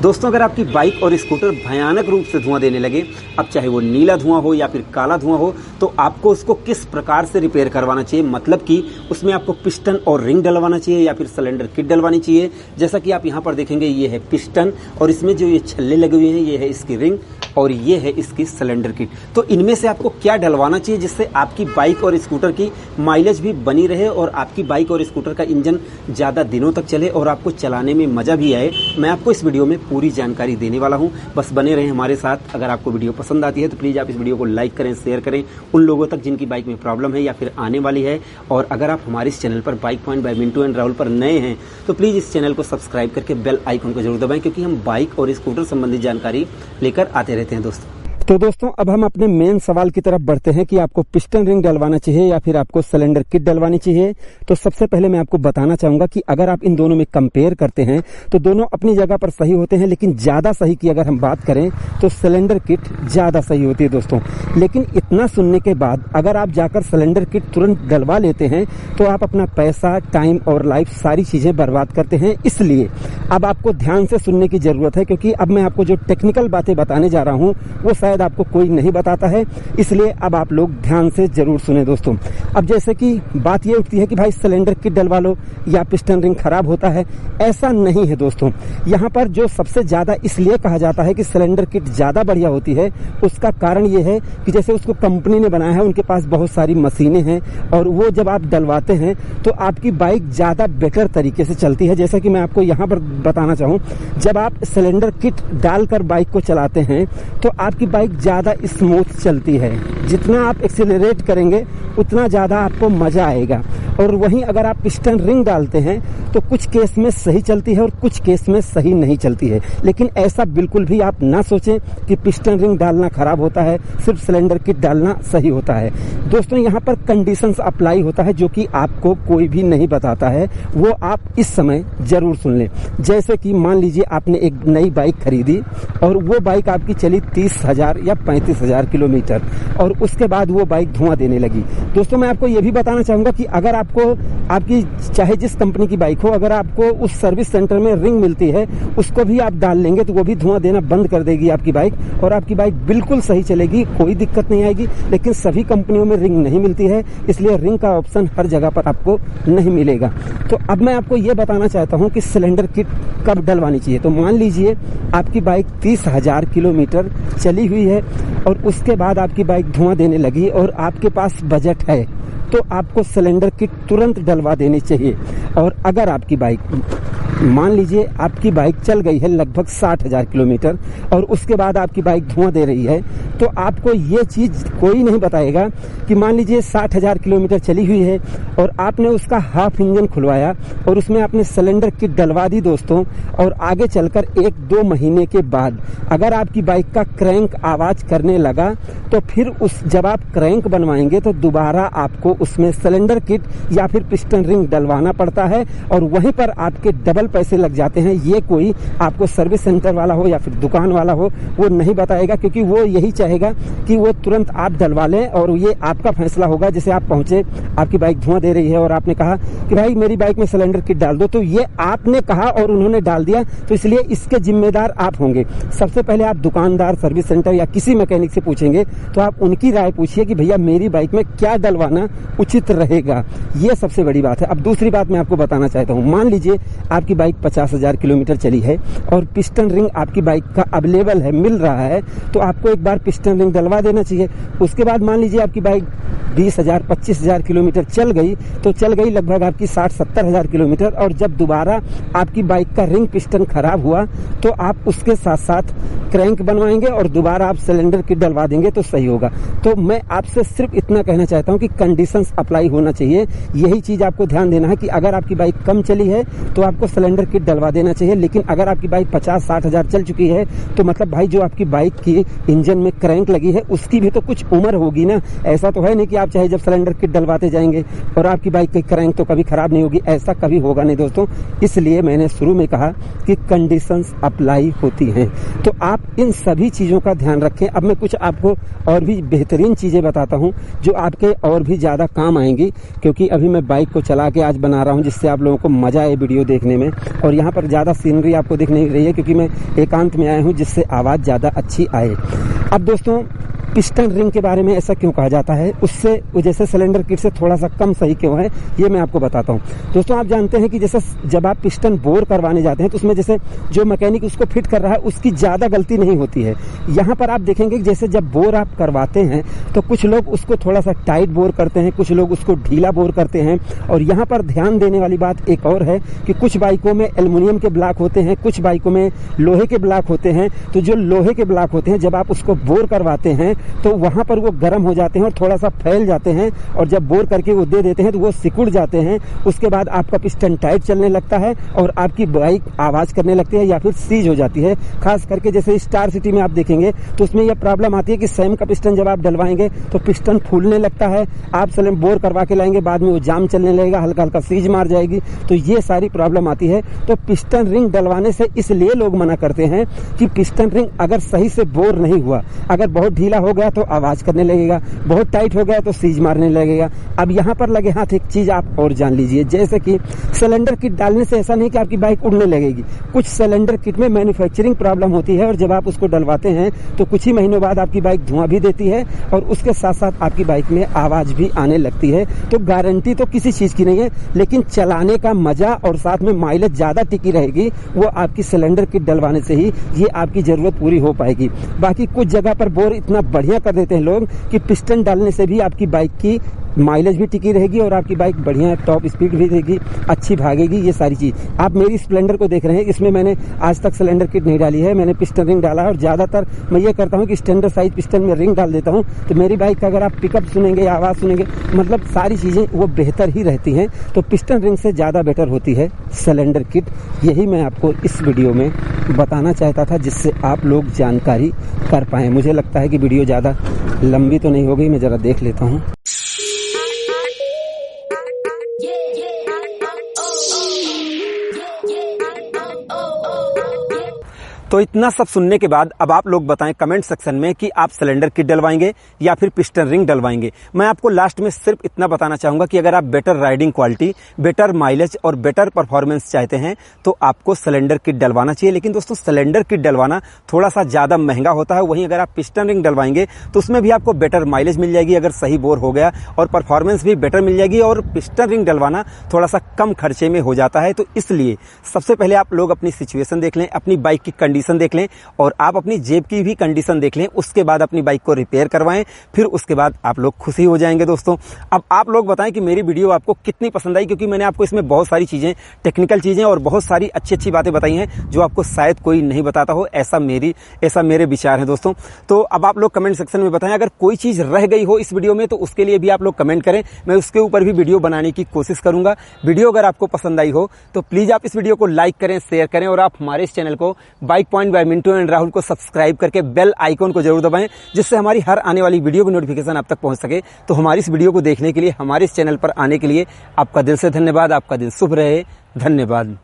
दोस्तों, अगर आपकी बाइक और स्कूटर भयानक रूप से धुआं देने लगे, अब चाहे वो नीला धुआं हो या फिर काला धुआं हो, तो आपको उसको किस प्रकार से रिपेयर करवाना चाहिए। मतलब कि उसमें आपको पिस्टन और रिंग डलवाना चाहिए या फिर सिलेंडर किट डलवानी चाहिए। जैसा कि आप यहाँ पर देखेंगे, ये है पिस्टन और इसमें जो ये छल्ले लगे हुए हैं, ये है इसकी रिंग और ये है इसकी सिलेंडर किट। तो इनमें से आपको क्या डलवाना चाहिए जिससे आपकी बाइक और स्कूटर की माइलेज भी बनी रहे और आपकी बाइक और स्कूटर का इंजन ज़्यादा दिनों तक चले और आपको चलाने में मज़ा भी आए। मैं आपको इस वीडियो में पूरी जानकारी देने वाला हूं, बस बने रहें हमारे साथ। अगर आपको वीडियो पसंद आती है तो प्लीज़ आप इस वीडियो को लाइक करें, शेयर करें उन लोगों तक जिनकी बाइक में प्रॉब्लम है या फिर आने वाली है। और अगर आप हमारे इस चैनल पर bike point by Mintu and Rahul पर नए हैं तो प्लीज़ इस चैनल को सब्सक्राइब करके बेल आइकन को जरूर दबाएं, क्योंकि हम बाइक और स्कूटर संबंधित जानकारी लेकर आते रहते हैं दोस्तों। तो दोस्तों, अब हम अपने मेन सवाल की तरफ बढ़ते हैं कि आपको पिस्टन रिंग डलवाना चाहिए या फिर आपको सिलेंडर किट डलवानी चाहिए। तो सबसे पहले मैं आपको बताना चाहूंगा कि अगर आप इन दोनों में कंपेयर करते हैं तो दोनों अपनी जगह पर सही होते हैं, लेकिन ज्यादा सही की अगर हम बात करें तो सिलेंडर किट ज्यादा सही होती है दोस्तों। लेकिन इतना सुनने के बाद अगर आप जाकर सिलेंडर किट तुरंत डलवा लेते हैं तो आप अपना पैसा, टाइम और लाइफ सारी चीजें बर्बाद करते हैं। इसलिए अब आपको ध्यान से सुनने की जरूरत है, क्योंकि अब मैं आपको जो टेक्निकल बातें बताने जा रहा हूं वो शायद आपको कोई नहीं बताता है। इसलिए अब आप लोग ध्यान से जरूर सुने दोस्तों। अब जैसे कि बात ये उठती है कि भाई सिलेंडर किट डलवा लो या पिस्टन रिंग खराब होता है, ऐसा नहीं है दोस्तों। यहाँ पर जो सबसे ज्यादा इसलिए कहा जाता है कि सिलेंडर किट ज्यादा बढ़िया होती है, उसका कारण ये है कि जैसे उसको कंपनी ने बनाया है, उनके पास बहुत सारी मशीनें हैं और वो जब आप डलवाते हैं तो आपकी बाइक ज्यादा बेटर तरीके से चलती है। जैसा कि मैं आपको यहाँ पर बताना चाहूँ, जब आप सिलेंडर किट डालकर बाइक को चलाते हैं तो आपकी बाइक ज्यादा स्मूथ चलती है। जितना आप एक्सीलरेट करेंगे उतना ज्यादा आपको मजा आएगा। और वहीं अगर आप पिस्टन रिंग डालते हैं तो कुछ केस में सही चलती है और कुछ केस में सही नहीं चलती है। लेकिन ऐसा बिल्कुल भी आप ना सोचें कि पिस्टन रिंग डालना खराब होता है, सिर्फ सिलेंडर किट डालना सही होता है। दोस्तों, यहाँ पर कंडीशंस अप्लाई होता है जो कि आपको कोई भी नहीं बताता है, वो आप इस समय जरूर सुन लें। जैसे कि मान लीजिए आपने एक नई बाइक खरीदी और वो बाइक आपकी चली 30,000 या 35,000 किलोमीटर और उसके बाद वो बाइक धुआं देने लगी। दोस्तों, मैं आपको ये भी बताना चाहूंगा कि अगर आपको आपकी चाहे जिस कंपनी की बाइक हो, अगर आपको उस सर्विस सेंटर में रिंग मिलती है, उसको भी आप डाल लेंगे तो वो भी धुआं देना बंद कर देगी आपकी बाइक और आपकी बाइक बिल्कुल सही चलेगी, कोई दिक्कत नहीं आएगी। लेकिन सभी कंपनियों में रिंग नहीं मिलती है, इसलिए रिंग का ऑप्शन हर जगह पर आपको नहीं मिलेगा। तो अब मैं आपको ये बताना चाहता हूँ कि सिलेंडर किट कब डलवानी चाहिए। तो मान लीजिए आपकी बाइक 30,000 किलोमीटर चली हुई है और उसके बाद आपकी बाइक धुआं देने लगी और आपके पास बजट है, तो आपको सिलेंडर किट तुरंत डलवा देनी चाहिए। और अगर आपकी बाइक, मान लीजिए आपकी बाइक चल गई है लगभग 60,000 किलोमीटर और उसके बाद आपकी बाइक धुआं दे रही है, तो आपको ये चीज कोई नहीं बताएगा कि मान लीजिए 60,000 किलोमीटर चली हुई है और आपने उसका हाफ इंजन खुलवाया और उसमें आपने सिलेंडर किट डलवा दी दोस्तों, और आगे चलकर 1-2 महीने के बाद अगर आपकी बाइक का क्रैंक आवाज करने लगा तो फिर जब आप क्रैंक बनवाएंगे तो दोबारा आपको उसमें सिलेंडर किट या फिर पिस्टन रिंग डलवाना पड़ता है और वहीं पर आपके डबल पैसे लग जाते हैं। ये कोई आपको सर्विस सेंटर वाला हो या फिर दुकान वाला हो वो नहीं बताएगा, क्योंकि वो यही चाहेगा कि वो तुरंत आप डलवा लें और ये आपका फैसला होगा। जैसे आप पहुंचे, आपकी बाइक धुआं दे रही है और आपने कहा कि भाई मेरी बाइक में सिलेंडर किट डाल दो, तो ये आपने कहा और उन्होंने डाल दिया, तो इसलिए इसके जिम्मेदार आप होंगे। सबसे पहले आप दुकानदार, सर्विस सेंटर या किसी मैकेनिक से पूछेंगे तो आप उनकी राय पूछिए कि भैया मेरी बाइक में क्या डलवाना उचित रहेगा। ये सबसे बड़ी बात है। अब दूसरी बात मैं आपको बताना चाहता हूँ, मान लीजिए आपकी बाइक 50,000 किलोमीटर चली है और पिस्टन रिंग आपकी बाइक का अवेलेबल है, मिल रहा है, तो आपको एक बार पिस्टन रिंग डलवा देना चाहिए। उसके बाद मान लीजिए आपकी बाइक 20,000, 25,000 किलोमीटर चल गई, तो चल गई लगभग आपकी 60-70,000 किलोमीटर, और जब दोबारा आपकी बाइक का रिंग पिस्टन खराब हुआ तो आप उसके साथ साथ क्रैंक बनवाएंगे और दोबारा आप सिलेंडर किट डलवा देंगे तो सही होगा। तो मैं आपसे सिर्फ इतना कहना चाहता हूं कि कंडीशंस अप्लाई होना चाहिए। यही चीज आपको ध्यान देना है कि अगर आपकी बाइक कम चली है तो आपको सिलेंडर किट डलवा देना चाहिए, लेकिन अगर आपकी बाइक 50-60,000 चल चुकी है तो मतलब भाई जो आपकी बाइक की इंजन में क्रैंक लगी है उसकी भी तो कुछ उम्र होगी ना। ऐसा तो है नहीं कि आप चाहे जब सिलेंडर किट डलवाते जाएंगे और आपकी बाइक की क्रैंक तो कभी खराब नहीं होगी, ऐसा कभी होगा नहीं दोस्तों। इसलिए मैंने शुरू में कहा कि कंडीशंस अप्लाई होती हैं, तो आप इन सभी चीजों का ध्यान रखें। अब मैं कुछ आपको और भी बेहतरीन चीजें बताता हूं जो आपके और भी ज्यादा काम आएंगी, क्योंकि अभी मैं बाइक को चला के आज बना रहा हूं जिससे आप लोगों को मजा आए वीडियो देखने में। और यहाँ पर ज़्यादा सीनरी आपको दिख नहीं रही है क्योंकि मैं एकांत में आया हूँ जिससे आवाज़ ज़्यादा अच्छी आए। अब दोस्तों पिस्टन रिंग के बारे में ऐसा क्यों कहा जाता है, उससे जैसे सिलेंडर किट से थोड़ा सा कम सही क्यों है, ये मैं आपको बताता हूँ। दोस्तों आप जानते हैं कि जैसे जब आप पिस्टन बोर करवाने जाते हैं तो उसमें जैसे जो मैकेनिक उसको फिट कर रहा है उसकी ज़्यादा गलती नहीं होती है। यहाँ पर आप देखेंगे कि जैसे जब बोर आप करवाते हैं तो कुछ लोग उसको थोड़ा सा टाइट बोर करते हैं, कुछ लोग उसको ढीला बोर करते हैं। और यहाँ पर ध्यान देने वाली बात एक और है कि कुछ बाइकों में एल्युमिनियम के ब्लॉक होते हैं, कुछ बाइकों में लोहे के ब्लॉक होते हैं। तो जो लोहे के ब्लॉक होते हैं जब आप उसको बोर करवाते हैं तो वहां पर वो गर्म हो जाते हैं और थोड़ा सा फैल जाते हैं, और जब बोर करके वो दे देते हैं तो वो सिकुड़ जाते हैं। उसके बाद आपका पिस्टन टाइट चलने लगता है और आपकी बाइक आवाज करने लगती है या फिर सीज हो जाती है। खास करके जैसे स्टार सिटी में आप देखेंगे तो उसमें यह प्रॉब्लम आती है कि सैम का पिस्टन जब आप डलवाएंगे तो पिस्टन फूलने लगता है। आप सिलेंडर बोर करवा के लाएंगे, बाद में वो जाम चलने लगेगा, हल्का हल्का सीज मार जाएगी। तो ये सारी प्रॉब्लम आती है। तो पिस्टन रिंग डलवाने से इसलिए लोग मना करते हैं कि पिस्टन रिंग अगर सही से बोर नहीं हुआ, अगर बहुत ढीला हो गया तो आवाज करने लगेगा, बहुत टाइट हो गया तो सीज मारने लगेगा। अब यहाँ पर लगे हाथ एक चीज आप और जान लीजिए, जैसे कि सिलेंडर किट डालने से ऐसा नहीं कि आपकी बाइक उड़ने लगेगी। कुछ सिलेंडर किट में मैन्युफैक्चरिंग प्रॉब्लम होती है और जब आप उसको डलवाते हैं तो कुछ ही महीनों बाद आपकी बाइक धुआं भी देती है और उसके साथ साथ आपकी बाइक में आवाज भी आने लगती है। तो गारंटी तो किसी चीज की नहीं है, लेकिन चलाने का मजा और साथ में माइलेज ज्यादा टिकी रहेगी वो आपकी सिलेंडर किट डलवाने से ही ये आपकी जरूरत पूरी हो पाएगी। बाकी कुछ जगह पर बोर इतना बढ़िया कर देते हैं लोग कि पिस्टन डालने से भी आपकी बाइक की माइलेज भी टिकी रहेगी और आपकी बाइक बढ़िया टॉप स्पीड भी देगी, अच्छी भागेगी। ये सारी चीज आप मेरी स्प्लेंडर को देख रहे हैं, इसमें मैंने आज तक सिलेंडर किट नहीं डाली है, मैंने पिस्टन रिंग डाला है। और ज्यादातर मैं ये करता हूँ कि स्टैंडर्ड साइज पिस्टन में रिंग डाल देता हूँ। तो मेरी बाइक का अगर आप पिकअप सुनेंगे, आवाज सुनेंगे, मतलब सारी चीजें वो बेहतर ही रहती हैं। तो पिस्टन रिंग से ज्यादा बेटर होती है सिलेंडर किट। यही मैं आपको इस वीडियो में बताना चाहता था जिससे आप लोग जानकारी कर पाए। मुझे लगता है कि वीडियो ज्यादा लंबी तो नहीं हो गई, मैं जरा देख लेता हूँ। तो इतना सब सुनने के बाद अब आप लोग बताएं कमेंट सेक्शन में कि आप सिलेंडर किट डलवाएंगे या फिर पिस्टन रिंग डलवाएंगे। मैं आपको लास्ट में सिर्फ इतना बताना चाहूंगा कि अगर आप better riding quality, better mileage और बेटर परफॉर्मेंस चाहते हैं तो आपको सिलेंडर किट डलवाना चाहिए। लेकिन दोस्तों सिलेंडर किट डलवाना थोड़ा सा ज्यादा महंगा होता है। वहीं अगर आप पिस्टन रिंग डलवाएंगे तो उसमें भी आपको बेटर माइलेज मिल जाएगी अगर सही बोर हो गया, और परफॉर्मेंस भी बेटर मिल जाएगी। और पिस्टन रिंग डलवाना थोड़ा सा कम खर्चे में हो जाता है। तो इसलिए सबसे पहले आप लोग अपनी सिचुएशन देख लें, अपनी बाइक की कंडीशन देख लें और आप अपनी जेब की भी कंडीशन देख लें। उसके बाद अपनी बाइक को रिपेयर करवाएं, फिर उसके बाद आप लोग खुशी हो जाएंगे। दोस्तों अब आप लोग बताएं कि मेरी वीडियो आपको कितनी पसंद आई, क्योंकि मैंने आपको इसमें बहुत सारी चीजें, टेक्निकल चीजें और बहुत सारी अच्छी अच्छी बातें बताई हैं जो आपको शायद कोई नहीं बताता हो। ऐसा मेरे विचार हैं दोस्तों। तो अब आप लोग कमेंट सेक्शन में बताएं अगर कोई चीज रह गई हो इस वीडियो में तो उसके लिए भी आप लोग कमेंट करें, मैं उसके ऊपर भी वीडियो बनाने की कोशिश करूंगा। वीडियो अगर आपको पसंद आई हो तो प्लीज आप इस वीडियो को लाइक करें, शेयर करें और आप हमारे इस चैनल को bike point by Mintu and Rahul को सब्सक्राइब करके बेल आइकॉन को जरूर दबाएं, जिससे हमारी हर आने वाली वीडियो की नोटिफिकेशन आप तक पहुंच सके। तो हमारी इस वीडियो को देखने के लिए, हमारे इस चैनल पर आने के लिए आपका दिल से धन्यवाद। आपका दिन शुभ रहे। धन्यवाद।